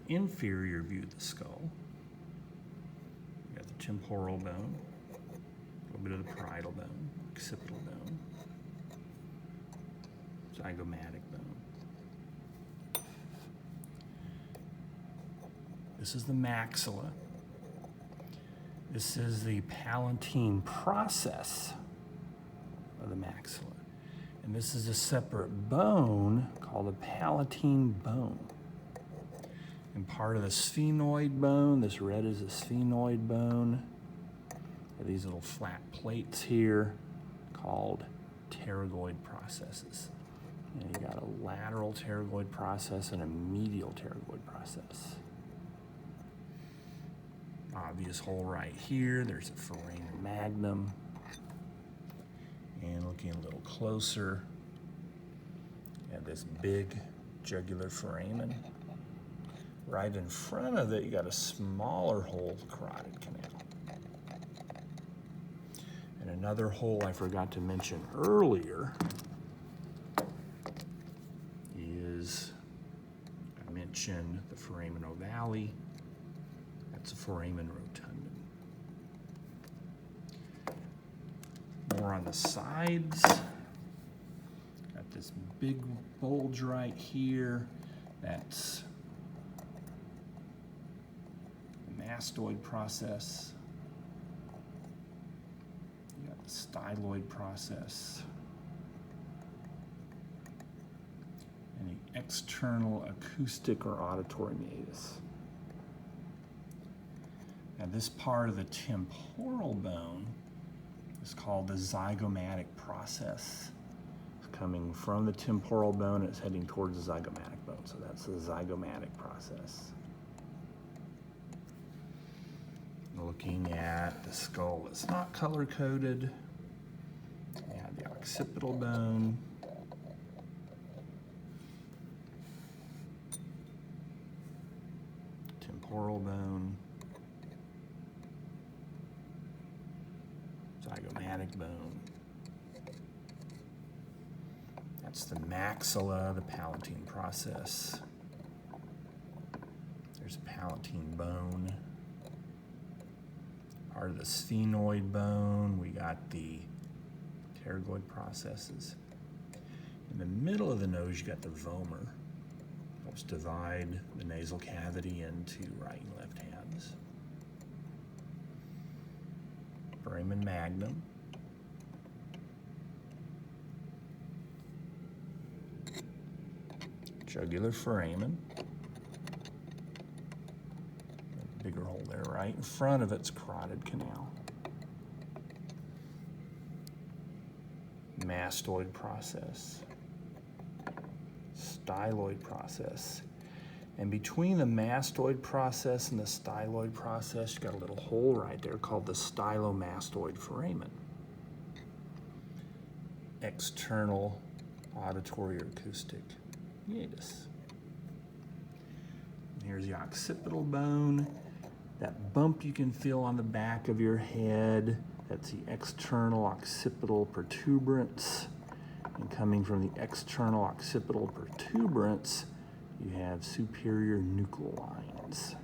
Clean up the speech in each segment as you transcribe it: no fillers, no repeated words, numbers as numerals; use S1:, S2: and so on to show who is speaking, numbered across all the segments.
S1: inferior view of the skull. We got the temporal bone, a little bit of the parietal bone, occipital bone, zygomatic bone. This is the maxilla. This is the palatine process of the maxilla. And this is a separate bone called a palatine bone. And part of the sphenoid bone, this red is the sphenoid bone. These little flat plates here called pterygoid processes. And you got a lateral pterygoid process and a medial pterygoid process. Obvious hole right here, there's a foramen magnum. And looking a little closer, you have this big jugular foramen. Right in front of it, you got a smaller hole, the carotid canal. And another hole I forgot to mention earlier is, I mentioned the foramen ovale. That's a foramen rotundum. More on the sides. Got this big bulge right here. That's the mastoid process. You got the styloid process. And the external acoustic or auditory meatus. Now this part of the temporal bone is called the zygomatic process. It's coming from the temporal bone, it's heading towards the zygomatic bone. So that's the zygomatic process. Looking at the skull that's not color-coded, we have the occipital bone, temporal bone, zygomatic bone. That's the maxilla, the palatine process. There's a palatine bone. Part of the sphenoid bone, we got the pterygoid processes. In the middle of the nose, you got the vomer. Helps divide the nasal cavity into right and left halves. Foramen magnum. Jugular foramen. Bigger hole there, right in front of its carotid canal. Mastoid process. Styloid process. And between the mastoid process and the styloid process, you got a little hole right there called the stylomastoid foramen. External auditory or acoustic meatus. And here's the occipital bone. That bump you can feel on the back of your head, that's the external occipital protuberance. And coming from the external occipital protuberance, you have superior nuchal lines.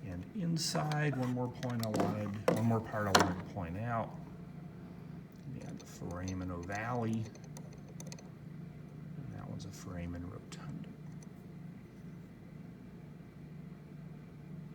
S1: And inside, one more part I wanted to point out. We have the foramen ovale. And that one's a foramen rotundum.